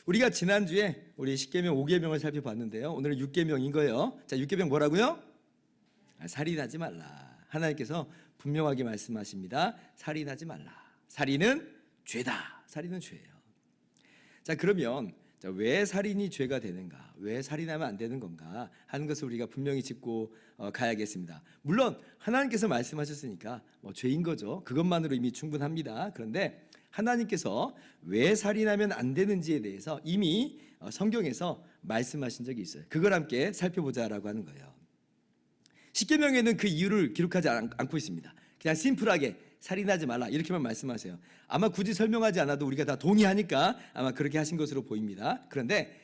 우리가 지난주에 우리 10계명 5계명을 살펴봤는데요. 오늘은 6계명인 거예요. 자, 6계명 뭐라고요? 살인하지 말라. 하나님께서 분명하게 말씀하십니다. 살인하지 말라. 살인은 죄다. 살인은 죄예요. 자, 그러면 왜 살인이 죄가 되는가? 왜 살인하면 안 되는 건가? 하는 것을 우리가 분명히 짚고 가야겠습니다. 물론 하나님께서 말씀하셨으니까 죄인 거죠. 그것만으로 이미 충분합니다. 그런데 하나님께서 왜 살인하면 안 되는지에 대해서 이미 성경에서 말씀하신 적이 있어요. 그걸 함께 살펴보자라고 하는 거예요. 십계명에는 그 이유를 기록하지 않고 있습니다. 그냥 심플하게 살인하지 말라 이렇게만 말씀하세요. 아마 굳이 설명하지 않아도 우리가 다 동의하니까 아마 그렇게 하신 것으로 보입니다. 그런데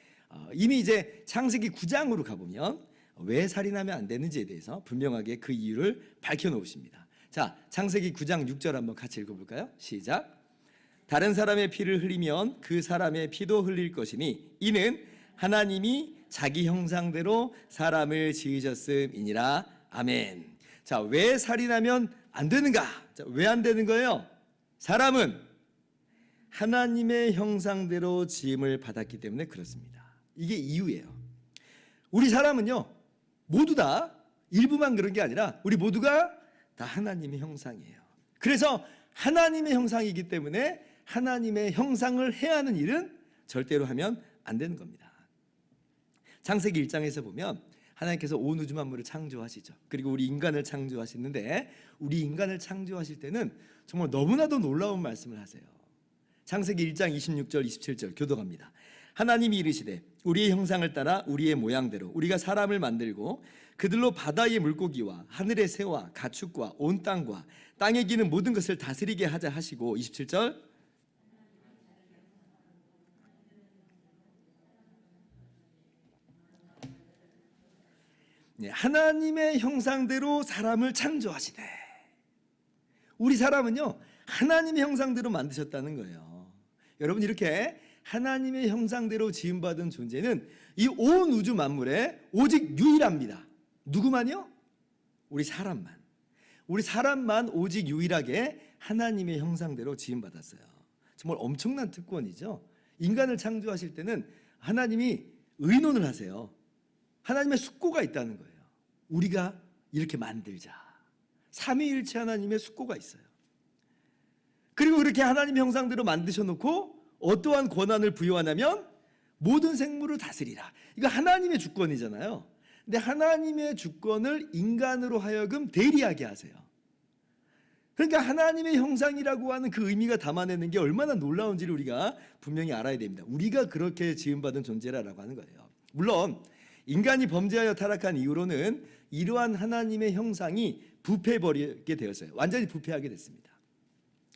이미 이제 창세기 9장으로 가보면 왜 살인하면 안 되는지에 대해서 분명하게 그 이유를 밝혀놓으십니다. 자, 창세기 9장 6절 한번 같이 읽어볼까요? 시작. 다른 사람의 피를 흘리면 그 사람의 피도 흘릴 것이니 이는 하나님이 자기 형상대로 사람을 지으셨음이니라. 아멘. 자, 왜 살인하면 안 되는가? 자, 왜 안 되는 거예요? 사람은 하나님의 형상대로 지음을 받았기 때문에 그렇습니다. 이게 이유예요. 우리 사람은요, 모두 다 일부만 그런 게 아니라 우리 모두가 다 하나님의 형상이에요. 그래서 하나님의 형상이기 때문에 하나님의 형상을 해야 하는 일은 절대로 하면 안 되는 겁니다. 창세기 1장에서 보면 하나님께서 온 우주 만물을 창조하시죠. 그리고 우리 인간을 창조하시는데 우리 인간을 창조하실 때는 정말 너무나도 놀라운 말씀을 하세요. 창세기 1장 26절 27절 교독합니다. 하나님이 이르시되 우리의 형상을 따라 우리의 모양대로 우리가 사람을 만들고 그들로 바다의 물고기와 하늘의 새와 가축과 온 땅과 땅에 기는 모든 것을 다스리게 하자 하시고 27절 하나님의 형상대로 사람을 창조하시되 우리 사람은요 하나님의 형상대로 만드셨다는 거예요. 여러분 이렇게 하나님의 형상대로 지음받은 존재는 이 온 우주 만물에 오직 유일합니다. 누구만요? 우리 사람만. 우리 사람만 오직 유일하게 하나님의 형상대로 지음받았어요. 정말 엄청난 특권이죠. 인간을 창조하실 때는 하나님이 의논을 하세요. 하나님의 숙고가 있다는 거예요. 우리가 이렇게 만들자. 삼위일체 하나님의 숙고가 있어요. 그리고 그렇게 하나님의 형상대로 만드셔놓고 어떠한 권한을 부여하냐면 모든 생물을 다스리라. 이거 하나님의 주권이잖아요. 근데 하나님의 주권을 인간으로 하여금 대리하게 하세요. 그러니까 하나님의 형상이라고 하는 그 의미가 담아내는 게 얼마나 놀라운지를 우리가 분명히 알아야 됩니다. 우리가 그렇게 지음받은 존재라고 하는 거예요. 물론 인간이 범죄하여 타락한 이후로는 이러한 하나님의 형상이 부패해버리게 되었어요. 완전히 부패하게 됐습니다.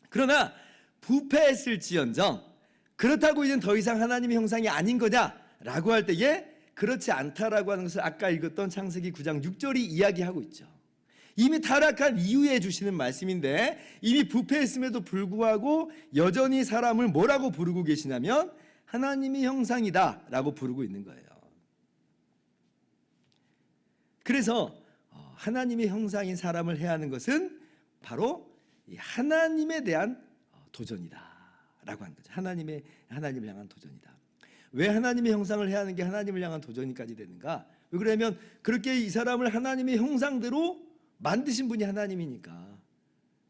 그러나 부패했을지언정 그렇다고 이제는 더 이상 하나님의 형상이 아닌 거냐라고 할 때에 그렇지 않다라고 하는 것을 아까 읽었던 창세기 9장 6절이 이야기하고 있죠. 이미 타락한 이후에 주시는 말씀인데 이미 부패했음에도 불구하고 여전히 사람을 뭐라고 부르고 계시냐면 하나님의 형상이다 라고 부르고 있는 거예요. 그래서 하나님의 형상인 사람을 해야 하는 것은 바로 하나님에 대한 도전이다 라고 하는 거죠. 하나님을 향한 도전이다. 왜 하나님의 형상을 해야 하는 게 하나님을 향한 도전이까지 되는가? 왜 그러냐면 그렇게 이 사람을 하나님의 형상대로 만드신 분이 하나님이니까.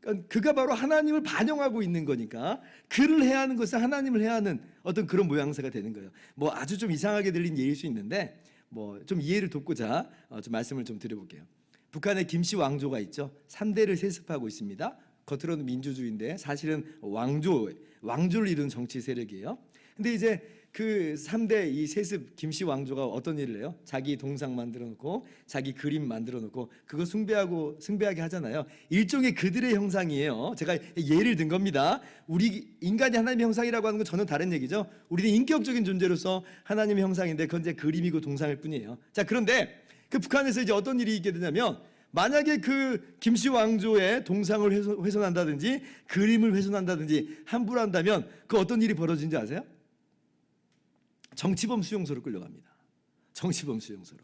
그러니까 그가 바로 하나님을 반영하고 있는 거니까 그를 해야 하는 것은 하나님을 해야 하는 어떤 그런 모양새가 되는 거예요. 뭐 아주 좀 이상하게 들린 예일 수 있는데 뭐 좀 이해를 돕고자 좀 말씀을 좀 드려볼게요. 북한에 김씨 왕조가 있죠. 3대를 세습하고 있습니다. 겉으로는 민주주의인데 사실은 왕조를 이룬 정치 세력이에요. 근데 이제 그 3대 이 세습 김씨 왕조가 어떤 일을 해요? 자기 동상 만들어 놓고 자기 그림 만들어 놓고 그거 숭배하게 하잖아요. 일종의 그들의 형상이에요. 제가 예를 든 겁니다. 우리 인간이 하나님의 형상이라고 하는 건 전혀 다른 얘기죠. 우리는 인격적인 존재로서 하나님의 형상인데 그건 이제 그림이고 동상일 뿐이에요. 자, 그런데 그 북한에서 이제 어떤 일이 있게 되냐면 만약에 그 김씨 왕조의 동상을 훼손한다든지 그림을 훼손한다든지 함부로 한다면 그 어떤 일이 벌어진지 아세요? 정치범 수용소로 끌려갑니다. 정치범 수용소로.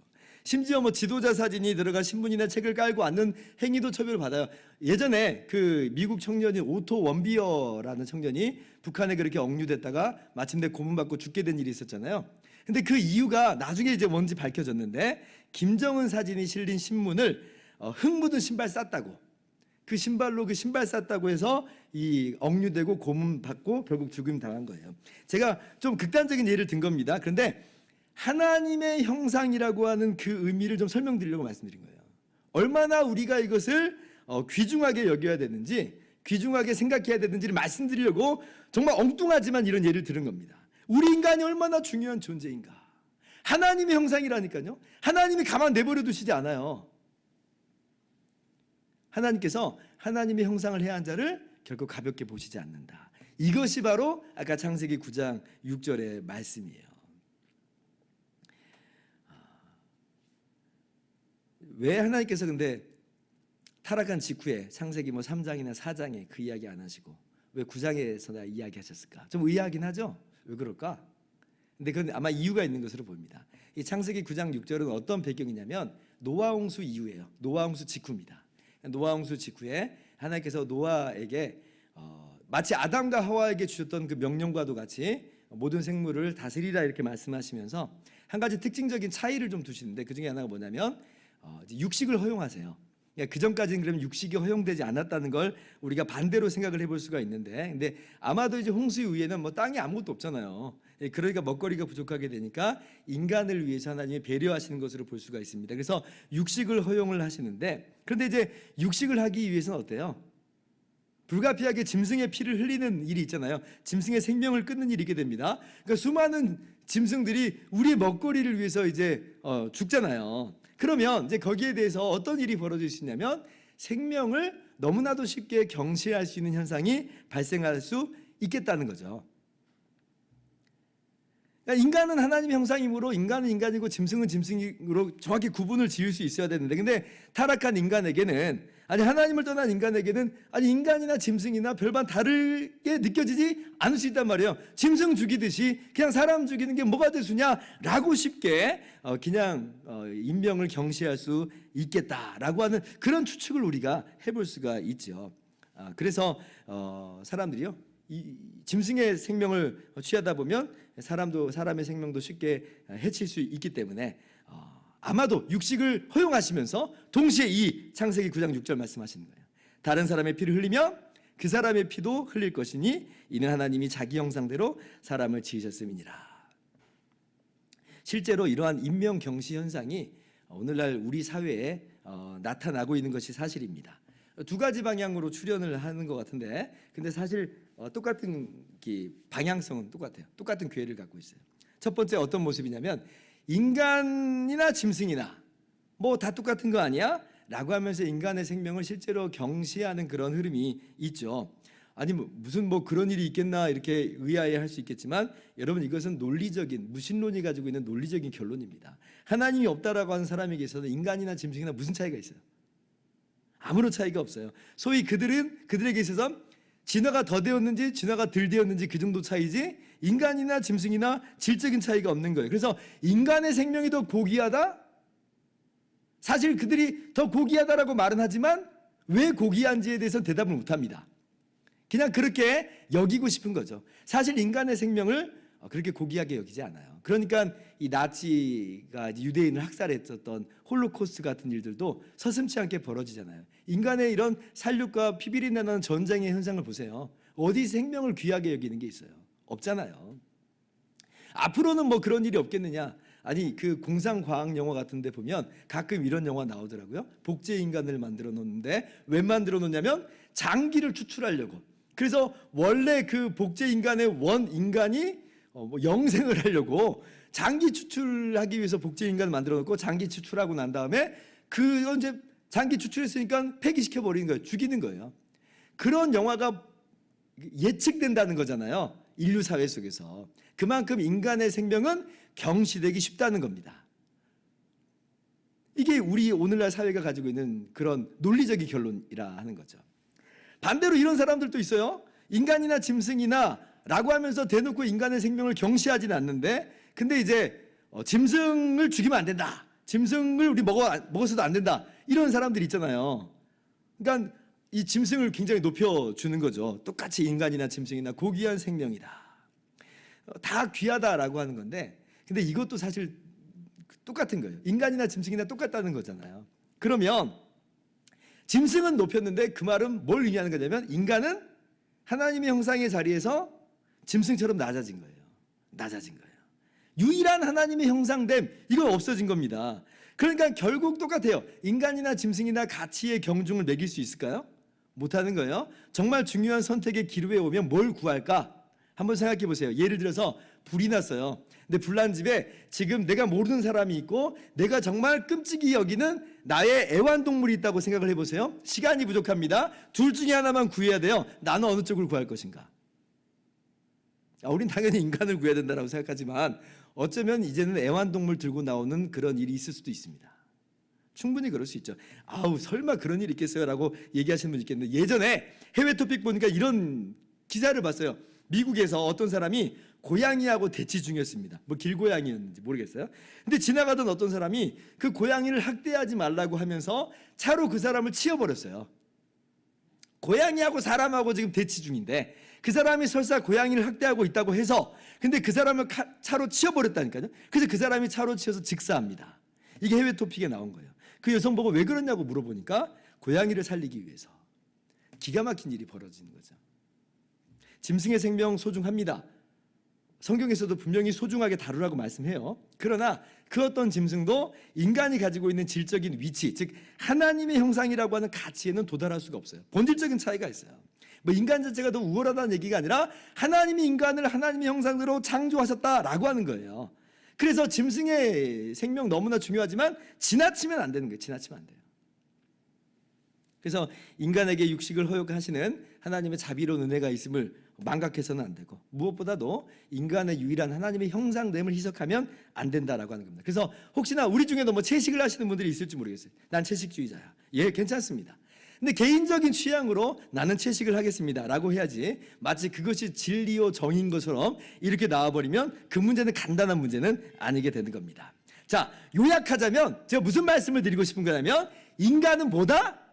심지어 뭐 지도자 사진이 들어간 신문이나 책을 깔고 앉는 행위도 처벌을 받아요. 예전에 그 미국 청년인 오토 원비어라는 청년이 북한에 그렇게 억류됐다가 마침내 고문받고 죽게 된 일이 있었잖아요. 근데 그 이유가 나중에 이제 뭔지 밝혀졌는데, 김정은 사진이 실린 신문을 흙 묻은 신발 쌌다고, 그 신발로 그 신발 쌌다고 해서 이 억류되고 고문받고 결국 죽임 당한 거예요. 제가 좀 극단적인 예를 든 겁니다. 그런데 하나님의 형상이라고 하는 그 의미를 좀 설명드리려고 말씀드린 거예요. 얼마나 우리가 이것을 귀중하게 여겨야 되는지, 귀중하게 생각해야 되는지를 말씀드리려고 정말 엉뚱하지만 이런 예를 들은 겁니다. 우리 인간이 얼마나 중요한 존재인가. 하나님의 형상이라니까요. 하나님이 가만 내버려 두시지 않아요. 하나님께서 하나님의 형상을 해야 한 자를 결코 가볍게 보시지 않는다. 이것이 바로 아까 창세기 9장 6절의 말씀이에요. 왜 하나님께서 근데 타락한 직후에 창세기 3장이나 4장에 그 이야기 안 하시고 왜 9장에서 이야기하셨을까? 좀 의아하긴 하죠. 왜 그럴까? 근데 그건 아마 이유가 있는 것으로 보입니다. 이 창세기 9장 6절은 어떤 배경이냐면 노아 홍수 이후예요. 노아 홍수 직후입니다. 노아 홍수 직후에 하나님께서 노아에게 마치 아담과 하와에게 주셨던 그 명령과도 같이 모든 생물을 다스리라 이렇게 말씀하시면서 한 가지 특징적인 차이를 좀 두시는데, 그 중에 하나가 뭐냐면 육식을 허용하세요. 그 전까지는 그러면 육식이 허용되지 않았다는 걸 우리가 반대로 생각을 해볼 수가 있는데, 근데 아마도 이제 홍수 이후에는 뭐 땅에 아무것도 없잖아요. 그러니까 먹거리가 부족하게 되니까 인간을 위해서 하나님이 배려하시는 것으로 볼 수가 있습니다. 그래서 육식을 허용을 하시는데, 그런데 이제 육식을 하기 위해서는 어때요? 불가피하게 짐승의 피를 흘리는 일이 있잖아요. 짐승의 생명을 끊는 일이 있게 됩니다. 그러니까 수많은 짐승들이 우리의 먹거리를 위해서 이제 죽잖아요. 그러면 이제 거기에 대해서 어떤 일이 벌어질 수 있냐면 생명을 너무나도 쉽게 경시할 수 있는 현상이 발생할 수 있겠다는 거죠. 그러니까 인간은 하나님의 형상이므로 인간은 인간이고 짐승은 짐승으로 정확히 구분을 지을 수 있어야 되는데, 근데 타락한 인간에게는, 아니 하나님을 떠난 인간에게는 아니 인간이나 짐승이나 별반 다르게 느껴지지 않을 수 있단 말이에요. 짐승 죽이듯이 그냥 사람 죽이는 게 뭐가 대수냐라고 쉽게 그냥 인명을 경시할 수 있겠다라고 하는 그런 추측을 우리가 해볼 수가 있죠. 그래서 사람들이요, 이 짐승의 생명을 취하다 보면 사람도 사람의 생명도 쉽게 해칠 수 있기 때문에 아마도 육식을 허용하시면서 동시에 이 창세기 9장 6절 말씀하시는 거예요. 다른 사람의 피를 흘리면 그 사람의 피도 흘릴 것이니 이는 하나님이 자기 형상대로 사람을 지으셨음이니라. 실제로 이러한 인명 경시 현상이 오늘날 우리 사회에 나타나고 있는 것이 사실입니다. 두 가지 방향으로 출현을 하는 것 같은데, 근데 사실 똑같은 방향성은 똑같아요. 똑같은 괴를 갖고 있어요. 첫 번째 어떤 모습이냐면, 인간이나 짐승이나 뭐 다 똑같은 거 아니야? 라고 하면서 인간의 생명을 실제로 경시하는 그런 흐름이 있죠. 아니 무슨 그런 일이 있겠나 이렇게 의아해할 수 있겠지만, 여러분 이것은 논리적인, 무신론이 가지고 있는 논리적인 결론입니다. 하나님이 없다라고 하는 사람에게 있어서 인간이나 짐승이나 무슨 차이가 있어요? 아무런 차이가 없어요. 소위 그들에게 있어서 진화가 더 되었는지 진화가 덜 되었는지 그 정도 차이지, 인간이나 짐승이나 질적인 차이가 없는 거예요. 그래서 인간의 생명이 더 고귀하다? 사실 그들이 더 고귀하다라고 말은 하지만 왜 고귀한지에 대해서는 대답을 못합니다. 그냥 그렇게 여기고 싶은 거죠. 사실 인간의 생명을 그렇게 고귀하게 여기지 않아요. 그러니까 이 나치가 유대인을 학살했었던 홀로코스트 같은 일들도 서슴지 않게 벌어지잖아요. 인간의 이런 살육과 피비린내 나는 전쟁의 현상을 보세요. 어디 생명을 귀하게 여기는 게 있어요? 없잖아요. 앞으로는 뭐 그런 일이 없겠느냐? 아니 그 공상과학 영화 같은 데 보면 가끔 이런 영화 나오더라고요. 복제 인간을 만들어 놓는데 왜 만들어 놓냐면 장기를 추출하려고. 그래서 원래 그 복제 인간의 원 인간이 영생을 하려고 장기 추출하기 위해서 복제 인간을 만들어 놓고 장기 추출하고 난 다음에 그 이제 장기 추출했으니까 폐기시켜 버리는 거예요. 죽이는 거예요. 그런 영화가 예측된다는 거잖아요. 인류 사회 속에서. 그만큼 인간의 생명은 경시되기 쉽다는 겁니다. 이게 우리 오늘날 사회가 가지고 있는 그런 논리적인 결론이라 하는 거죠. 반대로 이런 사람들도 있어요. 인간이나 짐승이나 라고 하면서 대놓고 인간의 생명을 경시하지는 않는데, 근데 이제 짐승을 죽이면 안 된다, 짐승을 우리 먹어서도 안 된다. 이런 사람들 있잖아요. 그러니까 이 짐승을 굉장히 높여주는 거죠. 똑같이 인간이나 짐승이나 고귀한 생명이다. 다 귀하다라고 하는 건데, 근데 이것도 사실 똑같은 거예요. 인간이나 짐승이나 똑같다는 거잖아요. 그러면 짐승은 높였는데 그 말은 뭘 의미하는 거냐면 인간은 하나님의 형상의 자리에서 짐승처럼 낮아진 거예요. 낮아진 거예요. 유일한 하나님의 형상됨, 이거 없어진 겁니다. 그러니까 결국 똑같아요. 인간이나 짐승이나 가치의 경중을 매길 수 있을까요? 못하는 거예요. 정말 중요한 선택의 기로에 오면 뭘 구할까? 한번 생각해 보세요. 예를 들어서 불이 났어요. 근데 불난 집에 지금 내가 모르는 사람이 있고 내가 정말 끔찍이 여기는 나의 애완동물이 있다고 생각을 해보세요. 시간이 부족합니다. 둘 중에 하나만 구해야 돼요. 나는 어느 쪽을 구할 것인가? 우린 당연히 인간을 구해야 된다고 생각하지만 어쩌면 이제는 애완동물 들고 나오는 그런 일이 있을 수도 있습니다. 충분히 그럴 수 있죠. 아우 설마 그런 일이 있겠어요? 라고 얘기하시는 분이 있겠는데, 예전에 해외 토픽 보니까 이런 기사를 봤어요. 미국에서 어떤 사람이 고양이하고 대치 중이었습니다. 뭐 길고양이였는지 모르겠어요. 근데 지나가던 어떤 사람이 그 고양이를 학대하지 말라고 하면서 차로 그 사람을 치어버렸어요. 고양이하고 사람하고 지금 대치 중인데 그 사람이 설사 고양이를 학대하고 있다고 해서, 근데 그 사람을 차로 치어버렸다니까요. 그래서 그 사람이 차로 치여서 직사합니다. 이게 해외 토픽에 나온 거예요. 그 여성 보고 왜 그러냐고 물어보니까 고양이를 살리기 위해서. 기가 막힌 일이 벌어지는 거죠. 짐승의 생명 소중합니다. 성경에서도 분명히 소중하게 다루라고 말씀해요. 그러나 그 어떤 짐승도 인간이 가지고 있는 질적인 위치, 즉 하나님의 형상이라고 하는 가치에는 도달할 수가 없어요. 본질적인 차이가 있어요. 뭐 인간 자체가 더 우월하다는 얘기가 아니라 하나님이 인간을 하나님의 형상대로 창조하셨다라고 하는 거예요. 그래서 짐승의 생명 너무나 중요하지만 지나치면 안 되는 거예요. 지나치면 안 돼요. 그래서 인간에게 육식을 허용하시는 하나님의 자비로운 은혜가 있음을 망각해서는 안 되고, 무엇보다도 인간의 유일한 하나님의 형상됨을 희석하면 안 된다라고 하는 겁니다. 그래서 혹시나 우리 중에도 뭐 채식을 하시는 분들이 있을지 모르겠어요. 난 채식주의자야. 예, 괜찮습니다. 근데 개인적인 취향으로 나는 채식을 하겠습니다 라고 해야지, 마치 그것이 진리요 정인 것처럼 이렇게 나와버리면 그 문제는 간단한 문제는 아니게 되는 겁니다. 자, 요약하자면 제가 무슨 말씀을 드리고 싶은 거냐면, 인간은 뭐다?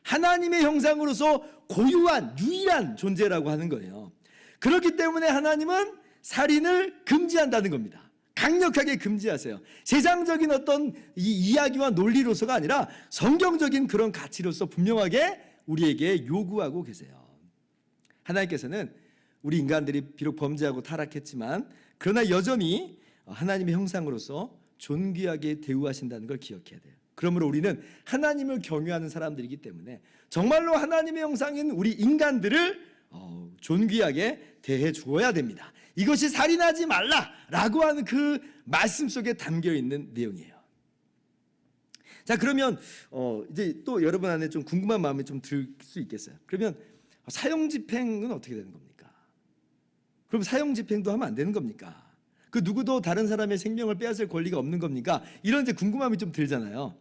하나님의 형상으로서 고유한 유일한 존재라고 하는 거예요. 그렇기 때문에 하나님은 살인을 금지한다는 겁니다. 강력하게 금지하세요. 세상적인 어떤 이야기와 논리로서가 아니라 성경적인 그런 가치로서 분명하게 우리에게 요구하고 계세요. 하나님께서는 우리 인간들이 비록 범죄하고 타락했지만 그러나 여전히 하나님의 형상으로서 존귀하게 대우하신다는 걸 기억해야 돼요. 그러므로 우리는 하나님을 경외하는 사람들이기 때문에 정말로 하나님의 형상인 우리 인간들을 존귀하게 대해 주어야 됩니다. 이것이 살인하지 말라라고 하는 그 말씀 속에 담겨 있는 내용이에요. 자, 그러면 이제 또 여러분 안에 좀 궁금한 마음이 좀 들 수 있겠어요. 그러면 사형 집행은 어떻게 되는 겁니까? 그럼 사형 집행도 하면 안 되는 겁니까? 그 누구도 다른 사람의 생명을 빼앗을 권리가 없는 겁니까? 이런 이제 궁금함이 좀 들잖아요.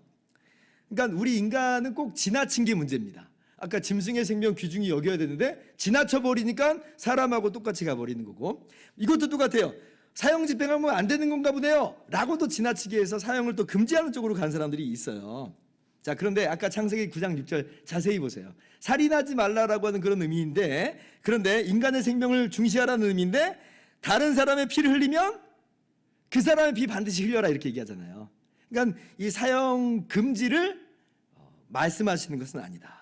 그러니까 우리 인간은 꼭 지나친 게 문제입니다. 아까 짐승의 생명 귀중히 여겨야 되는데 지나쳐 버리니까 사람하고 똑같이 가버리는 거고, 이것도 똑같아요. 사형 집행하면 안 되는 건가 보네요 라고도 지나치게 해서 사형을 또 금지하는 쪽으로 간 사람들이 있어요. 자, 그런데 아까 창세기 9장 6절 자세히 보세요. 살인하지 말라라고 하는 그런 의미인데, 그런데 인간의 생명을 중시하라는 의미인데 다른 사람의 피를 흘리면 그 사람의 피 반드시 흘려라 이렇게 얘기하잖아요. 그러니까 이 사형 금지를 말씀하시는 것은 아니다.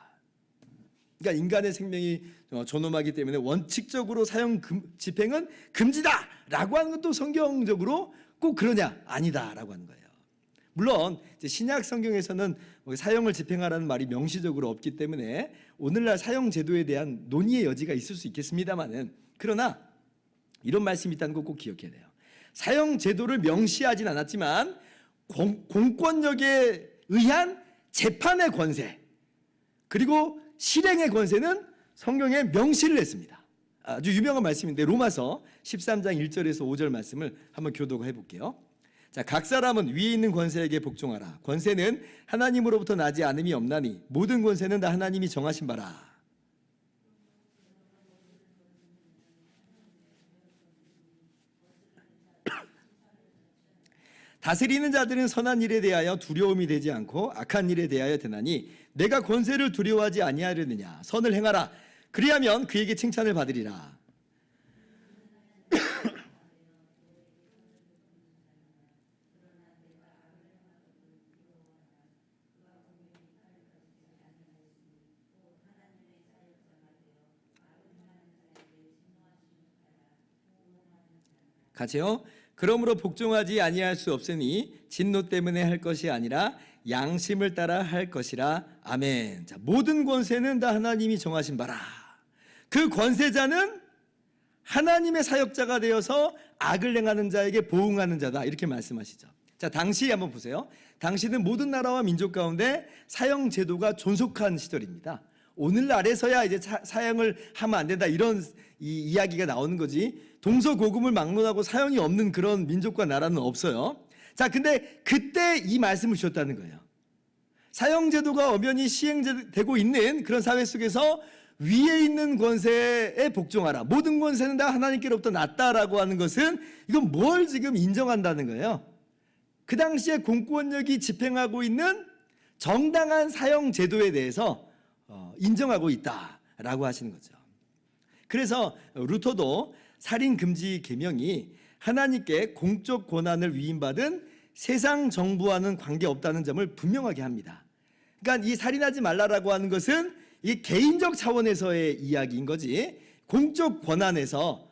그러니까 인간의 생명이 존엄하기 때문에 원칙적으로 사형 집행은 금지다라고 하는 것도 성경적으로 꼭 그러냐? 아니다라고 하는 거예요. 물론 이제 신약 성경에서는 사형을 집행하라는 말이 명시적으로 없기 때문에 오늘날 사형 제도에 대한 논의의 여지가 있을 수 있겠습니다만은, 그러나 이런 말씀이 있다는 거 꼭 기억해야 돼요. 사형 제도를 명시하진 않았지만 공권력에 의한 재판의 권세 그리고 실행의 권세는 성경에 명시를 했습니다. 아주 유명한 말씀인데 로마서 13장 1절에서 5절 말씀을 한번 교독해 볼게요. 자, 각 사람은 위에 있는 권세에게 복종하라. 권세는 하나님으로부터 나지 않음이 없나니 모든 권세는 다 하나님이 정하신 바라. 다스리는 자들은 선한 일에 대하여 두려움이 되지 않고 악한 일에 대하여 되나니 내가 권세를 두려워하지 아니하려느냐. 선을 행하라. 그리하면 그에게 칭찬을 받으리라. 같이요. 그러므로 복종하지 아니할 수 없으니 진노 때문에 할 것이 아니라 양심을 따라 할 것이라. 아멘. 자, 모든 권세는 다 하나님이 정하신 바라. 그 권세자는 하나님의 사역자가 되어서 악을 행하는 자에게 보응하는 자다. 이렇게 말씀하시죠. 자, 당시 한번 보세요. 당시는 모든 나라와 민족 가운데 사형 제도가 존속한 시절입니다. 오늘날에서야 이제 사형을 하면 안 된다 이런 이야기가 나오는 거지, 동서고금을 막론하고 사형이 없는 그런 민족과 나라는 없어요. 자, 근데 그때 이 말씀을 주셨다는 거예요. 사형제도가 엄연히 시행되고 있는 그런 사회 속에서 위에 있는 권세에 복종하라. 모든 권세는 다 하나님께로부터 났다라고 하는 것은 이건 뭘 지금 인정한다는 거예요. 그 당시에 공권력이 집행하고 있는 정당한 사형제도에 대해서 인정하고 있다라고 하시는 거죠. 그래서 루터도 살인금지 계명이 하나님께 공적 권한을 위임받은 세상 정부와는 관계없다는 점을 분명하게 합니다. 그러니까 이 살인하지 말라라고 하는 것은 이 개인적 차원에서의 이야기인 거지 공적 권한에서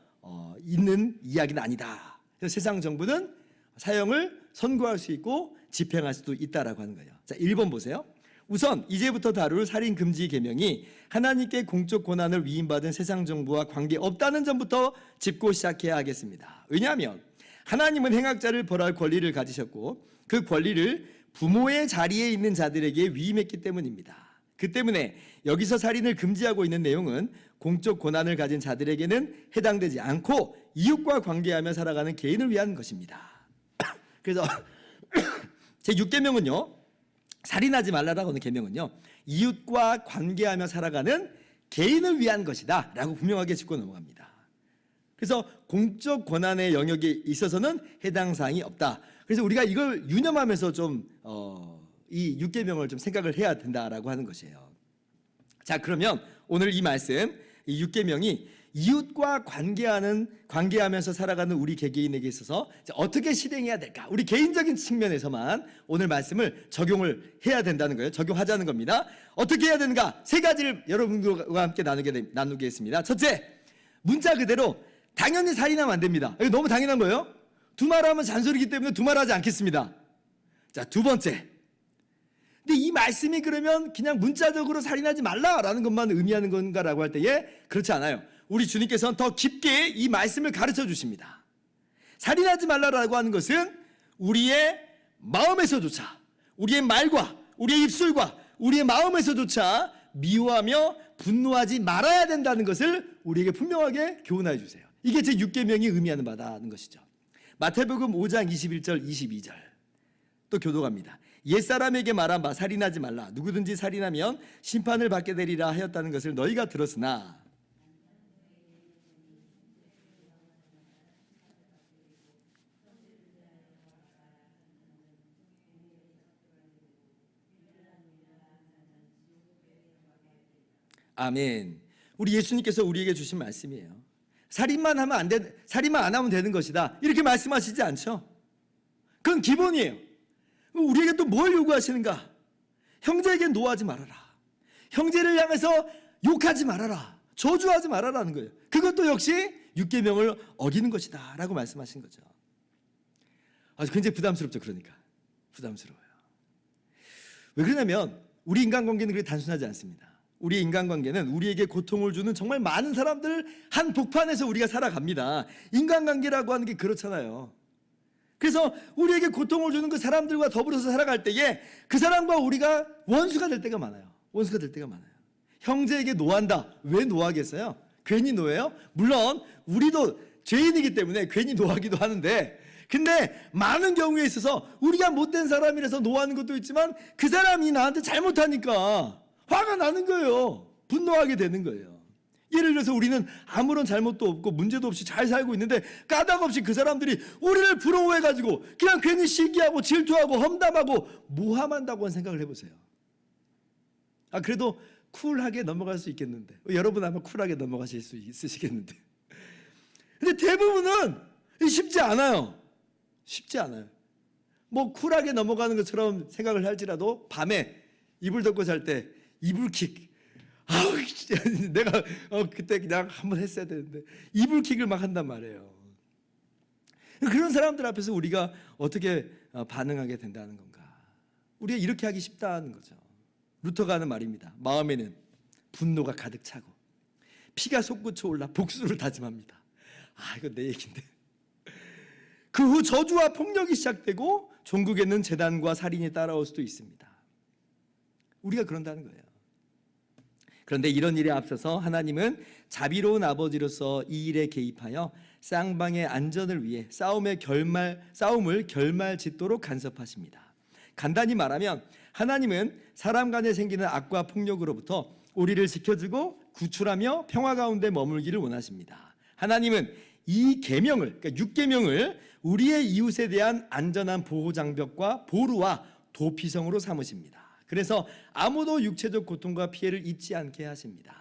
있는 이야기는 아니다. 그래서 세상 정부는 사형을 선고할 수 있고 집행할 수도 있다라고 하는 거예요. 자, 1번 보세요. 우선 이제부터 다룰 살인금지 계명이 하나님께 공적 권한을 위임받은 세상 정부와 관계없다는 점부터 짚고 시작해야 하겠습니다. 왜냐하면 하나님은 행악자를 벌할 권리를 가지셨고 그 권리를 부모의 자리에 있는 자들에게 위임했기 때문입니다. 그 때문에 여기서 살인을 금지하고 있는 내용은 공적 권한을 가진 자들에게는 해당되지 않고 이웃과 관계하며 살아가는 개인을 위한 것입니다. 그래서 제6계명은요, 살인하지 말라라고 하는 계명은요, 이웃과 관계하며 살아가는 개인을 위한 것이다 라고 분명하게 짚고 넘어갑니다. 그래서 공적 권한의 영역에 있어서는 해당 사항이 없다. 그래서 우리가 이걸 유념하면서 좀 이 6계명을 좀 생각을 해야 된다라고 하는 것이에요. 자, 그러면 오늘 이 말씀, 이 6계명이 이웃과 관계하면서 살아가는 우리 개개인에게 있어서 어떻게 실행해야 될까? 우리 개인적인 측면에서만 오늘 말씀을 적용을 해야 된다는 거예요. 적용하자는 겁니다. 어떻게 해야 되는가? 세 가지를 여러분들과 함께 나누겠습니다. 첫째, 문자 그대로 당연히 살인하면 안 됩니다. 이거 너무 당연한 거예요. 두말하면 잔소리이기 때문에 두말하지 않겠습니다. 자, 두 번째, 근데 이 말씀이 그러면 그냥 문자적으로 살인하지 말라라는 것만 의미하는 건가라고 할 때에 그렇지 않아요. 우리 주님께서는 더 깊게 이 말씀을 가르쳐 주십니다. 살인하지 말라라고 하는 것은 우리의 마음에서조차, 우리의 말과 우리의 입술과 우리의 마음에서조차 미워하며 분노하지 말아야 된다는 것을 우리에게 분명하게 교훈해 주세요. 이게 제 6계명이 의미하는 바다는 것이죠. 마태복음 5장 21절 22절 또 교도갑니다. 옛사람에게 말한 바 살인하지 말라. 누구든지 살인하면 심판을 받게 되리라 하였다는 것을 너희가 들었으나 아멘. 우리 예수님께서 우리에게 주신 말씀이에요. 살인만 안 하면 되는 것이다. 이렇게 말씀하시지 않죠? 그건 기본이에요. 우리에게 또 뭘 요구하시는가? 형제에게 노하지 말아라. 형제를 향해서 욕하지 말아라. 저주하지 말아라는 거예요. 그것도 역시 6계명을 어기는 것이다 라고 말씀하신 거죠. 아주 굉장히 부담스럽죠. 그러니까 부담스러워요. 왜 그러냐면 우리 인간관계는 그렇게 단순하지 않습니다. 우리 인간관계는 우리에게 고통을 주는 정말 많은 사람들 한 복판에서 우리가 살아갑니다. 인간관계라고 하는 게 그렇잖아요. 그래서 우리에게 고통을 주는 그 사람들과 더불어서 살아갈 때에 그 사람과 우리가 원수가 될 때가 많아요. 원수가 될 때가 많아요. 형제에게 노한다. 왜 노하겠어요? 괜히 노해요? 물론 우리도 죄인이기 때문에 괜히 노하기도 하는데, 근데 많은 경우에 있어서 우리가 못된 사람이라서 노하는 것도 있지만 그 사람이 나한테 잘못하니까 화가 나는 거예요. 분노하게 되는 거예요. 예를 들어서 우리는 아무런 잘못도 없고 문제도 없이 잘 살고 있는데 까닭없이 그 사람들이 우리를 부러워해가지고 그냥 괜히 시기하고 질투하고 험담하고 모함한다고 하는 생각을 해보세요. 그래도 쿨하게 넘어갈 수 있겠는데, 여러분 아마 쿨하게 넘어가실 수 있으시겠는데, 근데 대부분은 쉽지 않아요. 쉽지 않아요. 뭐 쿨하게 넘어가는 것처럼 생각을 할지라도 밤에 이불 덮고 잘 때 이불킥, 내가 그때 그냥 한번 했어야 되는데 이불킥을 막 한단 말이에요. 그런 사람들 앞에서 우리가 어떻게 반응하게 된다는 건가? 우리가 이렇게 하기 쉽다는 거죠. 루터가 하는 말입니다. 마음에는 분노가 가득 차고 피가 솟구쳐 올라 복수를 다짐합니다. 이건 내 얘기인데. 그 후 저주와 폭력이 시작되고 종국에는 재단과 살인이 따라올 수도 있습니다. 우리가 그런다는 거예요. 그런데 이런 일에 앞서서 하나님은 자비로운 아버지로서 이 일에 개입하여 쌍방의 안전을 위해 싸움을 결말짓도록 간섭하십니다. 간단히 말하면 하나님은 사람 간에 생기는 악과 폭력으로부터 우리를 지켜주고 구출하며 평화 가운데 머물기를 원하십니다. 하나님은 이 계명을, 그러니까 6계명을 우리의 이웃에 대한 안전한 보호 장벽과 보루와 도피성으로 삼으십니다. 그래서 아무도 육체적 고통과 피해를 입지 않게 하십니다.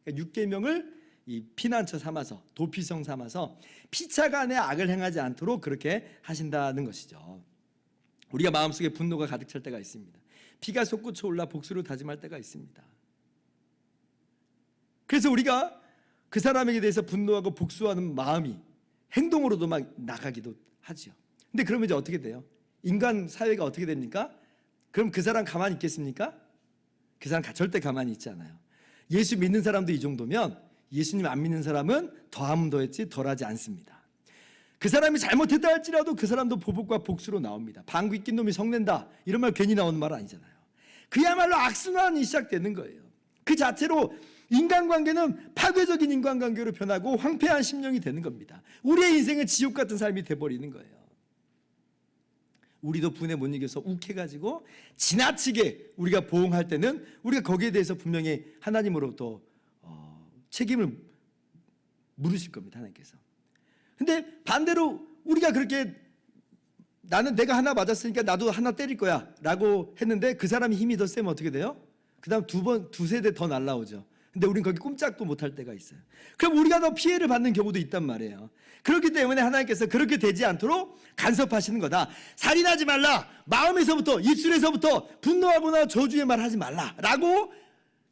그러니까 6계명을 이 피난처 삼아서, 도피성 삼아서 피차간에 악을 행하지 않도록 그렇게 하신다는 것이죠. 우리가 마음속에 분노가 가득 찰 때가 있습니다. 피가 솟구쳐 올라 복수를 다짐할 때가 있습니다. 그래서 우리가 그 사람에게 대해서 분노하고 복수하는 마음이 행동으로도 막 나가기도 하죠. 근데 그러면 이제 어떻게 돼요? 인간 사회가 어떻게 됩니까? 그럼 그 사람 가만히 있겠습니까? 그 사람 절대 가만히 있지 않아요. 예수 믿는 사람도 이 정도면 예수님 안 믿는 사람은 더하면 더했지 덜하지 않습니다. 그 사람이 잘못했다 할지라도 그 사람도 보복과 복수로 나옵니다. 방귀 낀 놈이 성낸다, 이런 말 괜히 나오는 말 아니잖아요. 그야말로 악순환이 시작되는 거예요. 그 자체로 인간관계는 파괴적인 인간관계로 변하고 황폐한 심령이 되는 겁니다. 우리의 인생은 지옥 같은 삶이 돼버리는 거예요. 우리도 분에 못 이겨서 욱해가지고 지나치게 우리가 보응할 때는 우리가 거기에 대해서 분명히 하나님으로부터 책임을 물으실 겁니다. 하나님께서. 근데 반대로 우리가 그렇게 나는 내가 하나 맞았으니까 나도 하나 때릴 거야 라고 했는데 그 사람이 힘이 더 세면 어떻게 돼요? 그 다음 두세 대 더 날라오죠. 근데 우린 거기 꼼짝도 못할 때가 있어요. 그럼 우리가 더 피해를 받는 경우도 있단 말이에요. 그렇기 때문에 하나님께서 그렇게 되지 않도록 간섭하시는 거다. 살인하지 말라, 마음에서부터 입술에서부터 분노하거나 저주의 말 하지 말라 라고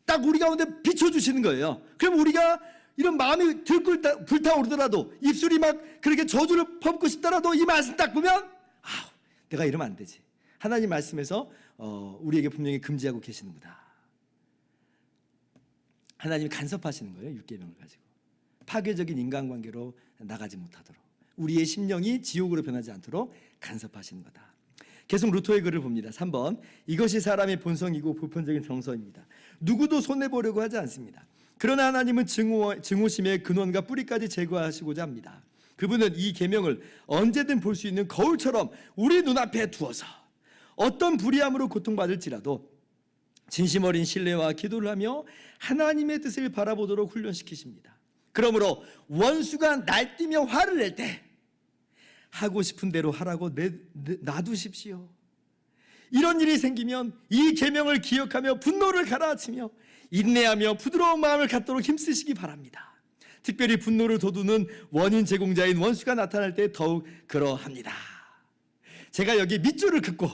딱 우리 가운데 비춰주시는 거예요. 그럼 우리가 이런 마음이 불타오르더라도 입술이 막 그렇게 저주를 퍼붓고 싶더라도 이 말씀 딱 보면 내가 이러면 안 되지. 하나님 말씀에서 우리에게 분명히 금지하고 계시는구나. 하나님이 간섭하시는 거예요. 6계명을 가지고 파괴적인 인간관계로 나가지 못하도록, 우리의 심령이 지옥으로 변하지 않도록 간섭하시는 거다. 계속 루터의 글을 봅니다. 3번, 이것이 사람의 본성이고 보편적인 정서입니다. 누구도 손해보려고 하지 않습니다. 그러나 하나님은 증오심의 근원과 뿌리까지 제거하시고자 합니다. 그분은 이 계명을 언제든 볼 수 있는 거울처럼 우리 눈앞에 두어서 어떤 불의함으로 고통받을지라도 진심 어린 신뢰와 기도를 하며 하나님의 뜻을 바라보도록 훈련시키십니다. 그러므로 원수가 날뛰며 화를 낼 때 하고 싶은 대로 하라고 놔두십시오. 이런 일이 생기면 이 계명을 기억하며 분노를 가라앉히며 인내하며 부드러운 마음을 갖도록 힘쓰시기 바랍니다. 특별히 분노를 돋우는 원인 제공자인 원수가 나타날 때 더욱 그러합니다. 제가 여기 밑줄을 긋고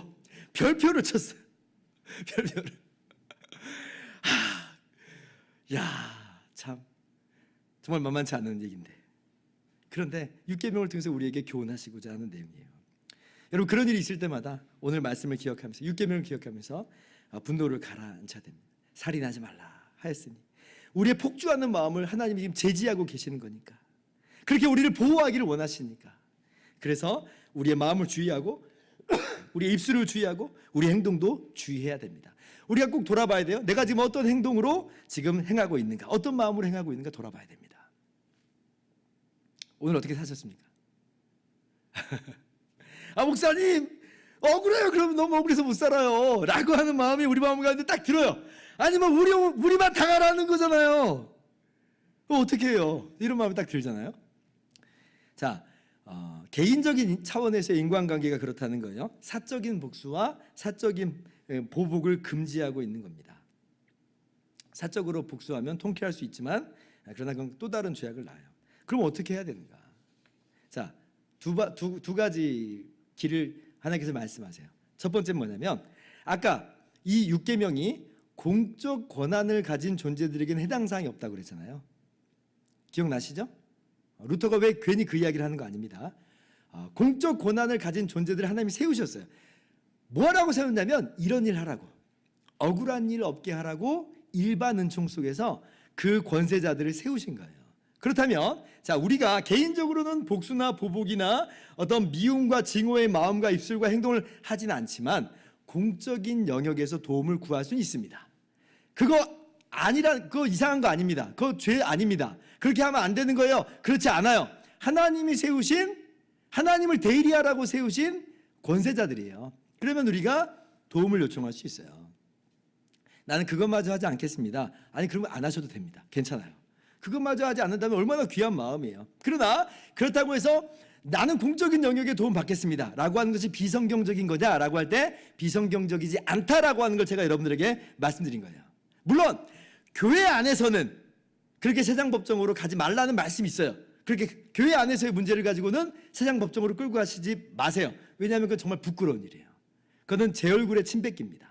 별표를 쳤어요. 별표를. 참 정말 만만치 않은 얘기인데, 그런데 6계명을 통해서 우리에게 교훈하시고자 하는 내용이에요. 여러분, 그런 일이 있을 때마다 오늘 말씀을 기억하면서 6계명을 기억하면서 분노를 가라앉혀야 됩니다. 살인하지 말라 하였으니 우리의 폭주하는 마음을 하나님이 지금 제지하고 계시는 거니까, 그렇게 우리를 보호하기를 원하시니까, 그래서 우리의 마음을 주의하고 우리의 입술을 주의하고 우리 행동도 주의해야 됩니다. 우리가 꼭 돌아봐야 돼요. 내가 지금 어떤 행동으로 지금 행하고 있는가, 어떤 마음으로 행하고 있는가 돌아봐야 됩니다. 오늘 어떻게 사셨습니까? 목사님 억울해요. 그러면 너무 억울해서 못 살아요 라고 하는 마음이 우리 마음 가운데 딱 들어요. 아니면 우리만 당하라는 거잖아요. 어떻게 해요? 이런 마음이 딱 들잖아요. 자, 개인적인 차원에서의 인간관계가 그렇다는 거예요. 사적인 복수와 사적인 보복을 금지하고 있는 겁니다. 사적으로 복수하면 통쾌할 수 있지만 그러나 그건 또 다른 죄악을 낳아요. 그럼 어떻게 해야 되는가? 자, 두 가지 길을 하나님께서 말씀하세요. 첫 번째는 뭐냐면 아까 이 6계명이 공적 권한을 가진 존재들에게는 해당 사항이 없다고 그랬잖아요. 기억나시죠? 루터가 왜 괜히 그 이야기를 하는 거 아닙니다. 공적 권한을 가진 존재들을 하나님이 세우셨어요. 뭐라고 세웠냐면 이런 일 하라고, 억울한 일 없게 하라고 일반 은총 속에서 그 권세자들을 세우신 거예요. 그렇다면 자, 우리가 개인적으로는 복수나 보복이나 어떤 미움과 증오의 마음과 입술과 행동을 하지는 않지만 공적인 영역에서 도움을 구할 수는 있습니다. 그거 이상한 거 아닙니다. 그거 죄 아닙니다. 그렇게 하면 안 되는 거예요. 그렇지 않아요. 하나님이 세우신, 하나님을 대리하라고 세우신 권세자들이에요. 그러면 우리가 도움을 요청할 수 있어요. 나는 그것마저 하지 않겠습니다. 아니, 그러면 안 하셔도 됩니다. 괜찮아요. 그것마저 하지 않는다면 얼마나 귀한 마음이에요. 그러나 그렇다고 해서 나는 공적인 영역에 도움 받겠습니다 라고 하는 것이 비성경적인 거냐 라고 할 때 비성경적이지 않다라고 하는 걸 제가 여러분들에게 말씀드린 거예요. 물론 교회 안에서는 그렇게 세상법정으로 가지 말라는 말씀이 있어요. 그렇게 교회 안에서의 문제를 가지고는 세상법정으로 끌고 가시지 마세요. 왜냐하면 그건 정말 부끄러운 일이에요. 그건 제 얼굴에 침 뱉깁니다.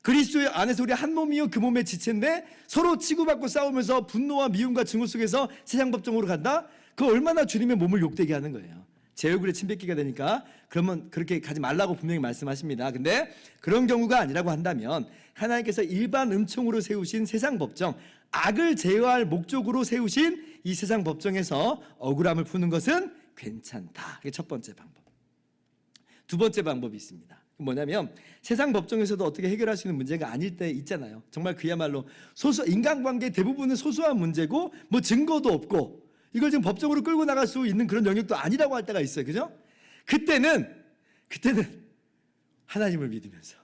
그리스도 안에서 우리 한 몸이요 그 몸의 지체인데 서로 치고받고 싸우면서 분노와 미움과 증오 속에서 세상법정으로 간다? 그거 얼마나 주님의 몸을 욕되게 하는 거예요. 제 얼굴에 침 뱉기가 되니까 그러면 그렇게 가지 말라고 분명히 말씀하십니다. 근데 그런 경우가 아니라고 한다면 하나님께서 일반 은총으로 세우신 세상 법정, 악을 제어할 목적으로 세우신 이 세상 법정에서 억울함을 푸는 것은 괜찮다. 그게 첫 번째 방법. 두 번째 방법이 있습니다. 뭐냐면 세상 법정에서도 어떻게 해결할 수 있는 문제가 아닐 때 있잖아요. 정말 그야말로 인간관계 대부분은 소소한 문제고 뭐 증거도 없고 이걸 지금 법정으로 끌고 나갈 수 있는 그런 영역도 아니라고 할 때가 있어요. 그죠? 그때는 하나님을 믿으면서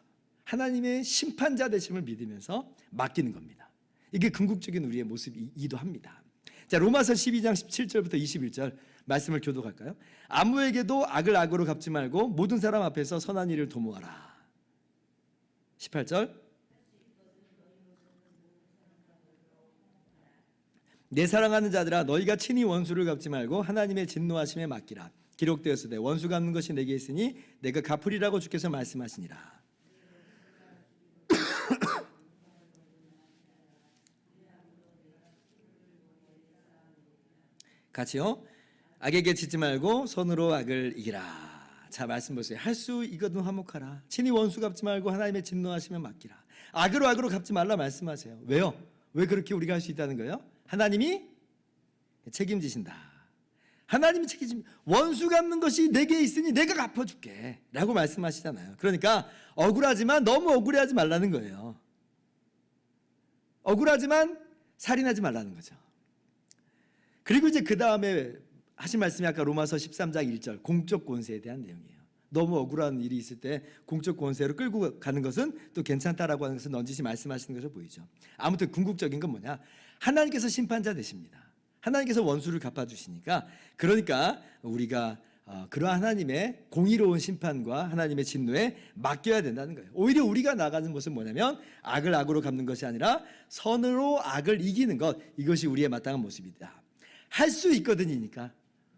하나님의 심판자 되심을 믿으면서 맡기는 겁니다. 이게 궁극적인 우리의 모습이기도 합니다. 자, 로마서 12장 17절부터 21절 말씀을 교독할까요? 아무에게도 악을 악으로 갚지 말고 모든 사람 앞에서 선한 일을 도모하라. 18절 내 사랑하는 자들아 너희가 친히 원수를 갚지 말고 하나님의 진노하심에 맡기라. 기록되었으되 원수 갚는 것이 내게 있으니 내가 갚으리라고 주께서 말씀하시니라. 같이요. 악에게 짓지 말고 선으로 악을 이기라. 자, 말씀 보세요. 할 수 있거든 화목하라. 친히 원수 갚지 말고 하나님의 진노하심에 맡기라. 악으로 갚지 말라 말씀하세요. 왜요? 왜 그렇게 우리가 할 수 있다는 거예요? 하나님이 책임지신다. 하나님이 원수 갚는 것이 내게 있으니 내가 갚아줄게 라고 말씀하시잖아요. 그러니까 억울하지만 너무 억울해하지 말라는 거예요. 억울하지만 살인하지 말라는 거죠. 그리고 이제 그 다음에 하신 말씀이 아까 로마서 13장 1절 공적 권세에 대한 내용이에요. 너무 억울한 일이 있을 때 공적 권세로 끌고 가는 것은 또 괜찮다라고 하는 것은 넌지시 말씀하시는 것으로 보이죠. 아무튼 궁극적인 건 뭐냐? 하나님께서 심판자 되십니다. 하나님께서 원수를 갚아주시니까 그러니까 우리가 그러한 하나님의 공의로운 심판과 하나님의 진노에 맡겨야 된다는 거예요. 오히려 우리가 나가는 것은 뭐냐면 악을 악으로 갚는 것이 아니라 선으로 악을 이기는 것, 이것이 우리의 마땅한 모습이다. 할 수 있거든이니까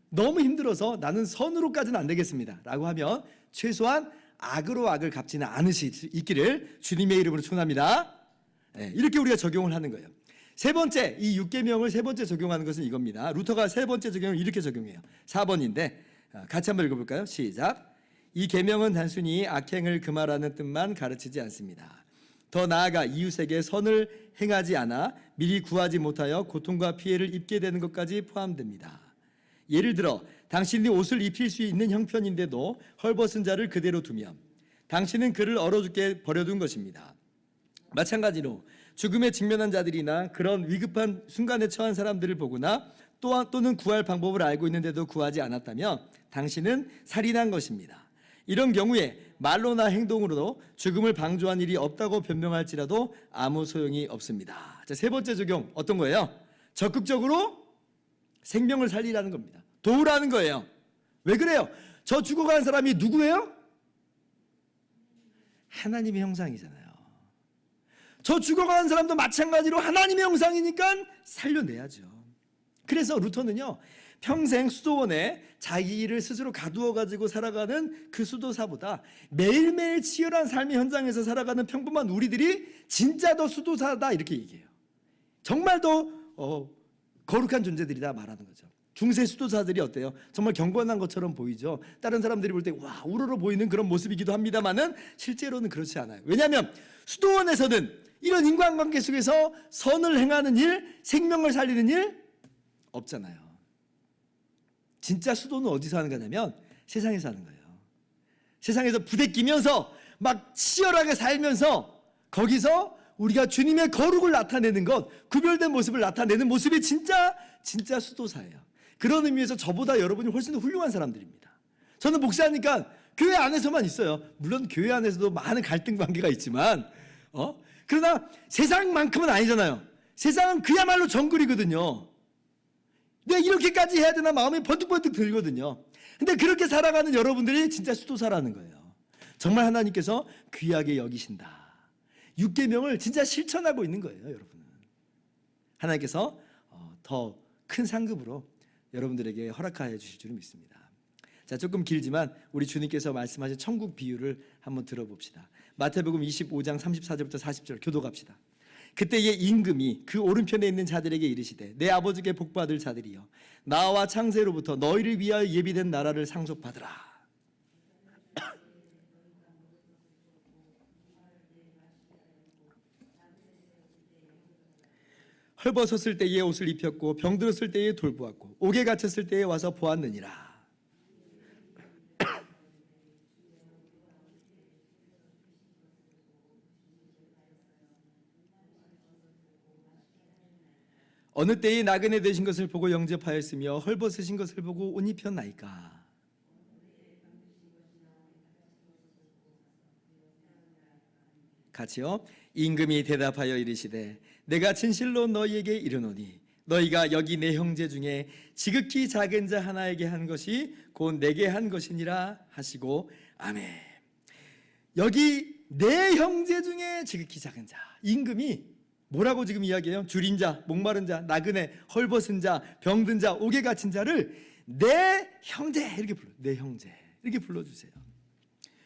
너무 힘들어서 나는 선으로까지는 안 되겠습니다 라고 하면 최소한 악으로 악을 갚지는 않으실 수 있기를 주님의 이름으로 축원합니다. 네, 이렇게 우리가 적용을 하는 거예요. 세 번째, 이 6계명을 세 번째 적용하는 것은 이겁니다. 루터가 세 번째 적용을 이렇게 적용해요. 4번인데 같이 한번 읽어볼까요? 시작. 이 계명은 단순히 악행을 금하라는 뜻만 가르치지 않습니다. 더 나아가 이웃에게 선을 행하지 않아 미리 구하지 못하여 고통과 피해를 입게 되는 것까지 포함됩니다. 예를 들어 당신이 옷을 입힐 수 있는 형편인데도 헐벗은 자를 그대로 두면 당신은 그를 얼어 죽게 버려둔 것입니다. 마찬가지로 죽음에 직면한 자들이나 그런 위급한 순간에 처한 사람들을 보거나 또는 구할 방법을 알고 있는데도 구하지 않았다면 당신은 살인한 것입니다. 이런 경우에 말로나 행동으로도 죽음을 방조한 일이 없다고 변명할지라도 아무 소용이 없습니다. 자, 세 번째 적용 어떤 거예요? 적극적으로 생명을 살리라는 겁니다. 도우라는 거예요. 왜 그래요? 저 죽어가는 사람이 누구예요? 하나님의 형상이잖아요. 저 죽어가는 사람도 마찬가지로 하나님의 형상이니까 살려내야죠. 그래서 루터는요, 평생 수도원에 자기를 스스로 가두어 가지고 살아가는 그 수도사보다 매일매일 치열한 삶의 현장에서 살아가는 평범한 우리들이 진짜 더 수도사다 이렇게 얘기해요. 정말 더 거룩한 존재들이다 말하는 거죠. 중세 수도사들이 어때요? 정말 경건한 것처럼 보이죠. 다른 사람들이 볼 때 와 우러러 보이는 그런 모습이기도 합니다만은 실제로는 그렇지 않아요. 왜냐하면 수도원에서는 이런 인간관계 속에서 선을 행하는 일, 생명을 살리는 일 없잖아요. 진짜 수도는 어디서 하는 거냐면 세상에서 하는 거예요. 세상에서 부대끼면서 막 치열하게 살면서 거기서 우리가 주님의 거룩을 나타내는 것, 구별된 모습을 나타내는 모습이 진짜 수도사예요. 그런 의미에서 저보다 여러분이 훨씬 더 훌륭한 사람들입니다. 저는 목사니까 교회 안에서만 있어요. 물론 교회 안에서도 많은 갈등 관계가 있지만 그러나 세상만큼은 아니잖아요. 세상은 그야말로 정글이거든요. 내가 이렇게까지 해야 되나 마음이 번뜩번뜩 들거든요. 근데 그렇게 살아가는 여러분들이 진짜 수도사라는 거예요. 정말 하나님께서 귀하게 여기신다. 6계명을 진짜 실천하고 있는 거예요, 여러분은. 하나님께서 더 큰 상급으로 여러분들에게 허락하여 주실 줄을 믿습니다. 자, 조금 길지만 우리 주님께서 말씀하신 천국 비유를 한번 들어봅시다. 마태복음 25장 34절부터 40절 교독합시다. 그때의 임금이 그 오른편에 있는 자들에게 이르시되 내 아버지께 복받을 자들이여 나와 창세로부터 너희를 위하여 예비된 나라를 상속받으라. 헐벗었을 때에 옷을 입혔고 병들었을 때에 돌보았고 옥에 갇혔을 때에 와서 보았느니라. 어느 때에 나그네 되신 것을 보고 영접하였으며 헐벗으신 것을 보고 옷 입혔나이까. 같이요. 임금이 대답하여 이르시되 내가 진실로 너희에게 이르노니 너희가 여기 내 형제 중에 지극히 작은 자 하나에게 한 것이 곧 내게 한 것이니라 하시고 아멘. 여기 내 형제 중에 지극히 작은 자. 임금이 뭐라고 지금 이야기해요? 줄인 자, 목마른 자, 나그네, 헐벗은 자, 병든 자, 옥에 갇힌 자를 내 형제 이렇게 불러. 내 형제 이렇게 불러주세요.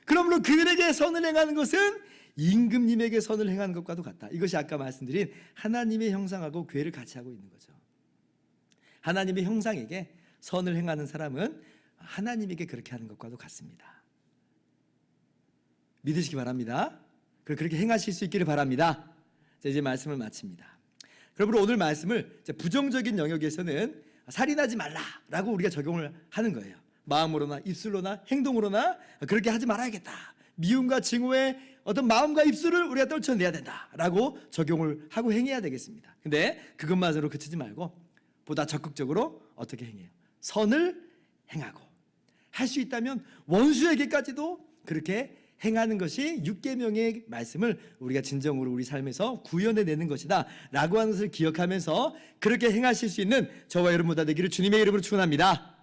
그러므로 그들에게 선을 행하는 것은 임금님에게 선을 행하는 것과도 같다. 이것이 아까 말씀드린 하나님의 형상하고 괴를 같이 하고 있는 거죠. 하나님의 형상에게 선을 행하는 사람은 하나님에게 그렇게 하는 것과도 같습니다. 믿으시기 바랍니다. 그렇게 행하실 수 있기를 바랍니다. 자, 이제 말씀을 마칩니다. 그러므로 오늘 말씀을 부정적인 영역에서는 살인하지 말라라고 우리가 적용을 하는 거예요. 마음으로나 입술로나 행동으로나 그렇게 하지 말아야겠다. 미움과 증오의 어떤 마음과 입술을 우리가 떨쳐내야 된다라고 적용을 하고 행해야 되겠습니다. 근데 그것만으로 그치지 말고 보다 적극적으로 어떻게 행해요? 선을 행하고 할 수 있다면 원수에게까지도 그렇게 행하는 것이 6계명의 말씀을 우리가 진정으로 우리 삶에서 구현해내는 것이다 라고 하는 것을 기억하면서 그렇게 행하실 수 있는 저와 여러분 다 되기를 주님의 이름으로 축원합니다.